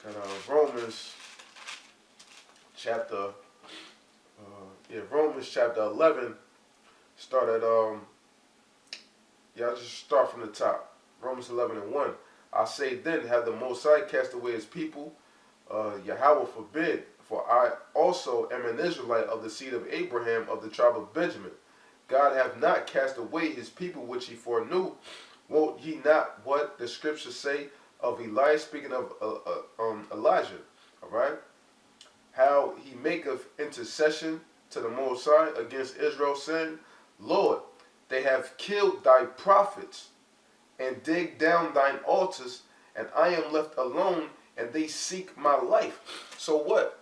And Romans chapter, Romans chapter 11. Start at I'll just start from the top. Romans 11:1. I say then, have the Most High cast away his people? Yahweh forbid. For I also am an Israelite of the seed of Abraham, of the tribe of Benjamin. God hath not cast away his people which he foreknew. Won't ye not what the scriptures say of Elias, speaking of Elijah? All right. How he maketh intercession to the Most High against Israel, saying, Lord, they have killed thy prophets and digged down thine altars, and I am left alone, and they seek my life. So what?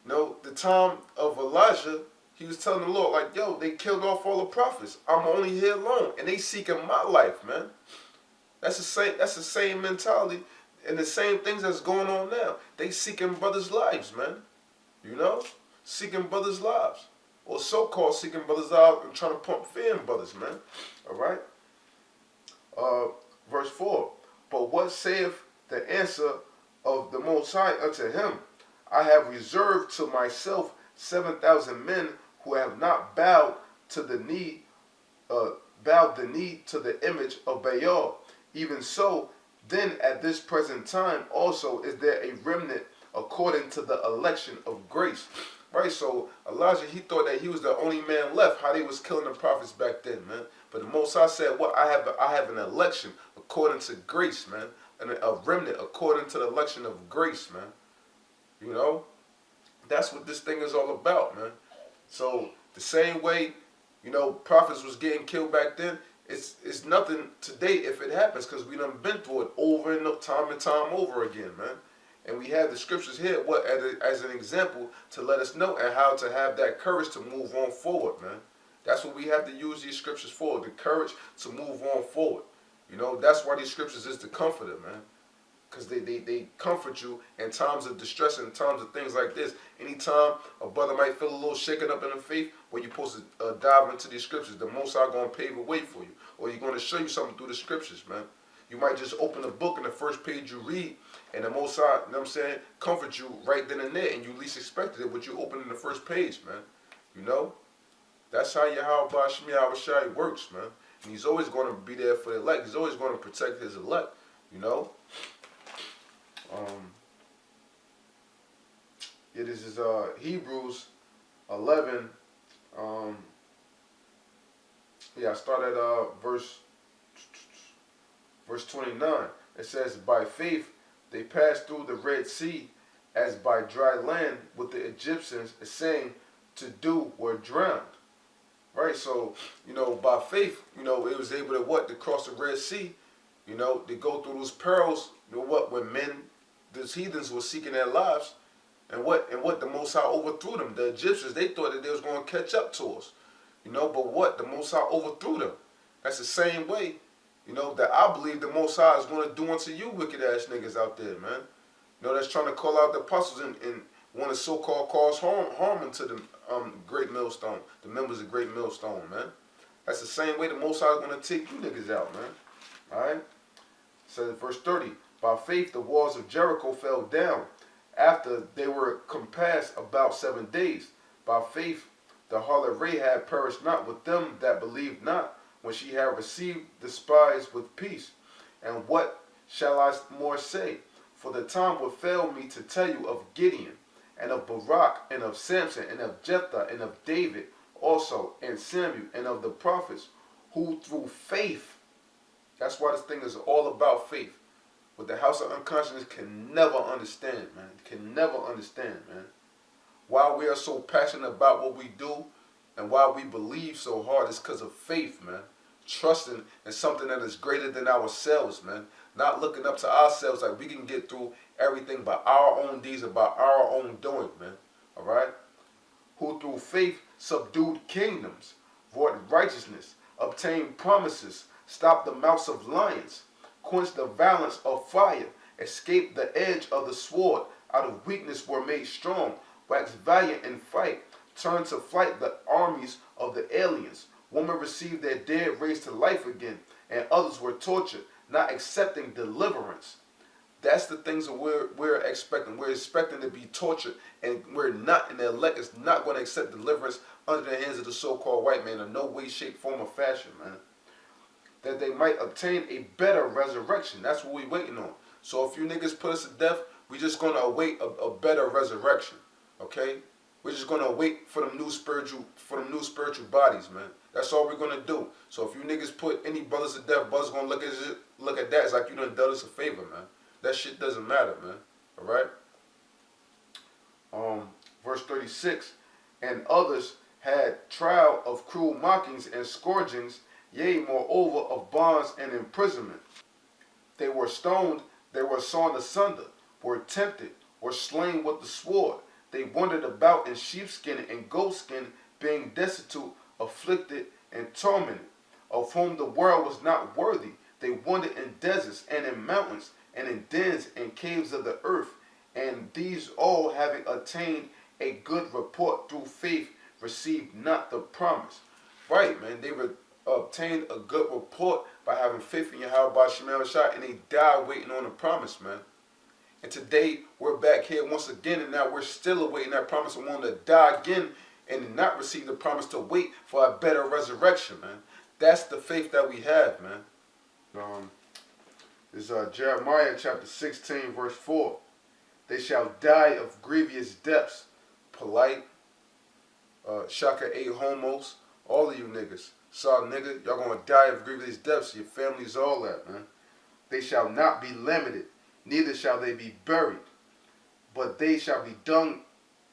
No, the time of Elijah, he was telling the Lord, like, yo, they killed off all the prophets. I'm only here alone, and they seeking my life, man. That's the same. That's the same mentality, and the same things that's going on now. They seeking brothers' lives, man. You know, seeking brothers' lives, or so-called seeking brothers' lives and trying to pump fear in brothers, man. All right. Verse 4. But what saith the answer of the Most High unto him? I have reserved to myself 7,000 men who have not bowed to the knee, bowed the knee to the image of Baal. Even so, then at this present time also is there a remnant according to the election of grace. Right, so Elijah, he thought that he was the only man left. How they was killing the prophets back then, man. But the Most High said, "What I have an election according to grace, man, and a remnant according to the election of grace, man." You know, that's what this thing is all about, man. So the same way, you know, prophets was getting killed back then. It's nothing today if it happens, because we done been through it over and time over again, man. And we have the scriptures here, as an example to let us know and how to have that courage to move on forward, man. That's what we have to use these scriptures for, the courage to move on forward. You know, that's why these scriptures is the comforter, man. Because they comfort you in times of distress and times of things like this. Anytime a brother might feel a little shaken up in the faith, where you're supposed to dive into these scriptures, the Most High going to pave a way for you. Or you're going to show you something through the scriptures, man. You might just open a book and the first page you read, and the Most High, you know what I'm saying, comfort you right then and there, and you least expected it, but you open in the first page, man. You know? That's how Yahweh Shemi Awashai works, man. And he's always going to be there for the elect. He's always going to protect his elect, you know? This is Hebrews 11. I start at verse 29. It says, by faith they passed through the Red Sea as by dry land, with the Egyptians, saying to do were drowned. Right, so, you know, by faith, you know, it was able to cross the Red Sea, you know, to go through those perils, you know when men, these heathens were seeking their lives, and what the Most High overthrew them. The Egyptians, they thought that they was going to catch up to us, you know, but what? The Most High overthrew them. That's the same way, you know, that I believe the Most High is going to do unto you wicked ass niggas out there, man. You know, that's trying to call out the apostles and want to so-called cause harm into the Great Millstone, the members of Great Millstone, man. That's the same way the Most High is going to take you niggas out, man. All right? Says verse 30, by faith the walls of Jericho fell down after they were compassed about 7 days. By faith the harlot Rahab perished not with them that believed not, when she had received the spies with peace. And what shall I more say? For the time would fail me to tell you of Gideon, and of Barak, and of Samson, and of Jephthah, and of David also, and Samuel, and of the prophets, who through faith, that's why this thing is all about faith, what the house of unconsciousness can never understand, man. Can never understand, man. Why we are so passionate about what we do, and why we believe so hard is because of faith, man. Trusting in something that is greater than ourselves, man. Not looking up to ourselves like we can get through everything by our own deeds or by our own doing, man. All right? Who through faith subdued kingdoms, wrought righteousness, obtained promises, stopped the mouths of lions, quenched the violence of fire, escaped the edge of the sword, out of weakness were made strong, waxed valiant in fight, turned to flight the armies of the aliens. Women received their dead raised to life again, and others were tortured, not accepting deliverance. That's the things that we're expecting. We're expecting to be tortured, and we're not. And the elect is not going to accept deliverance under the hands of the so-called white man in no way, shape, form, or fashion, man. That they might obtain a better resurrection. That's what we're waiting on. So if you niggas put us to death, we just gonna await a better resurrection. Okay? We're just gonna wait for them new spiritual bodies, man. That's all we're gonna do. So if you niggas put any brothers to death, brothers gonna look at that. It's like you done done us a favor, man. That shit doesn't matter, man. Alright? Verse 36, and others had trial of cruel mockings and scourgings, yea, moreover, of bonds and imprisonment. They were stoned, they were sawn asunder, were tempted, were slain with the sword. They wandered about in sheepskin and goatskin, being destitute, afflicted, and tormented, of whom the world was not worthy. They wandered in deserts and in mountains, and in dens and caves of the earth. And these all, having attained a good report through faith, received not the promise. Right, man. They obtained a good report by having faith in Yahweh Shemel Shai, and they died waiting on the promise, man. And today we're back here once again, and now we're still awaiting that promise and want to die again and not receive the promise to wait for a better resurrection, man. That's the faith that we have, man. This is Jeremiah chapter 16, verse 4. They shall die of grievous deaths. Polite, Shaka 8 homos, all of you niggas. Sorry, nigga, y'all gonna die of grievous deaths. Your families, all that, man. They shall not be limited, neither shall they be buried, but they shall be dung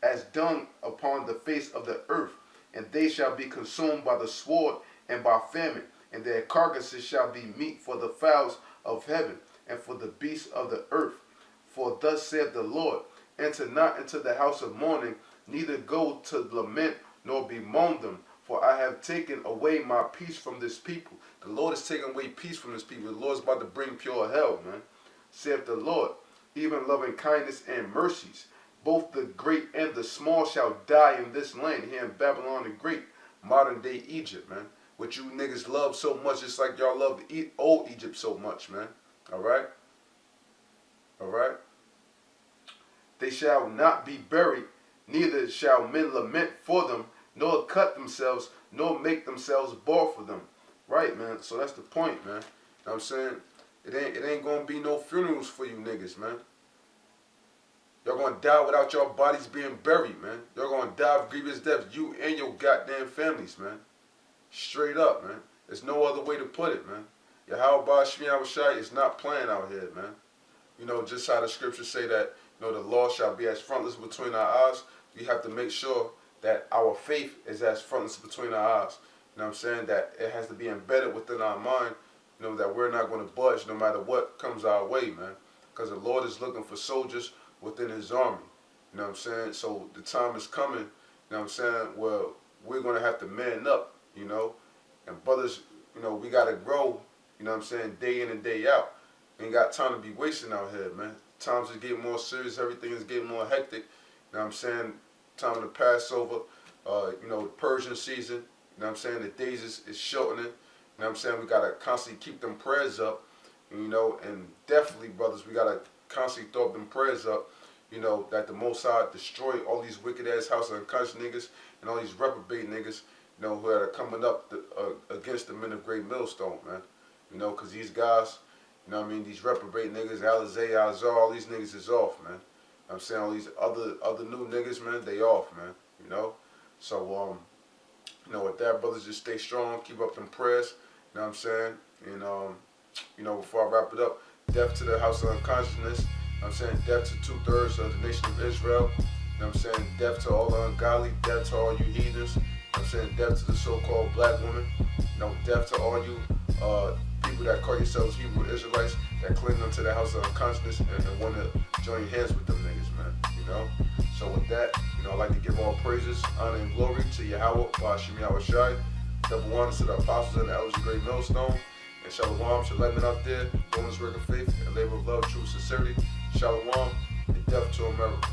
as dung upon the face of the earth, and they shall be consumed by the sword and by famine, and their carcasses shall be meat for the fowls of heaven and for the beasts of the earth. For thus saith the Lord, enter not into the house of mourning, neither go to lament nor bemoan them, for I have taken away my peace from this people. The Lord is taking away peace from this people. The Lord is about to bring pure hell, man. Saith the Lord, even loving kindness and mercies. Both the great and the small shall die in this land, here in Babylon the Great, modern day Egypt, man. What you niggas love so much, it's like y'all love old Egypt so much, man. Alright? Alright? They shall not be buried, neither shall men lament for them, nor cut themselves, nor make themselves bald for them. Right, man? So that's the point, man. You know what I'm saying? It ain't gonna be no funerals for you niggas, man. Y'all gonna die without your bodies being buried, man. Y'all gonna die of grievous deaths, you and your goddamn families, man. Straight up, man. There's no other way to put it, man. Yahweh Shemel Shai is not playing out here, man. You know, just how the scriptures say that, you know, the law shall be as frontless between our eyes. We have to make sure that our faith is as frontless between our eyes. You know what I'm saying? That it has to be embedded within our mind, you know, that we're not going to budge no matter what comes our way, man. Because the Lord is looking for soldiers within his army. You know what I'm saying? So the time is coming, you know what I'm saying, where we're going to have to man up, you know. And brothers, you know, we got to grow, you know what I'm saying, day in and day out. Ain't got time to be wasting out here, man. Times are getting more serious. Everything is getting more hectic. You know what I'm saying? Time of the Passover, you know, the Persian season. You know what I'm saying? The days is shortening. You know what I'm saying? We got to constantly keep them prayers up. You know, and definitely, brothers, we got to constantly throw them prayers up. You know, that the Most High destroy all these wicked-ass house of unconscious niggas and all these reprobate niggas, you know, who are coming up against the men of Great Millstone, man. You know, because these guys, you know what I mean, these reprobate niggas, Alizé, Azar, all these niggas is off, man. I'm saying all these other new niggas, man, they off, man. You know? So, you know, with that, brothers, just stay strong, keep up them prayers, you know what I'm saying? And, you know, before I wrap it up, death to the house of unconsciousness, you know what I'm saying? Death to 2/3 of the nation of Israel, you know what I'm saying? Death to all the ungodly, death to all you heathens, you know what I'm saying? Death to the so-called black women, you know, death to all you, people that call yourselves Hebrew Israelites that cling unto the house of unconsciousness and want to join hands with them niggas, man. You know? So with that, you know, I'd like to give all praises, honor, and glory to Yahweh, Shemel Shai, double honors to the apostles and the elders of Great Millstone, and Shalom, Shalom out there, doing this work of faith and labor of love, true sincerity. Shalom, and death to America.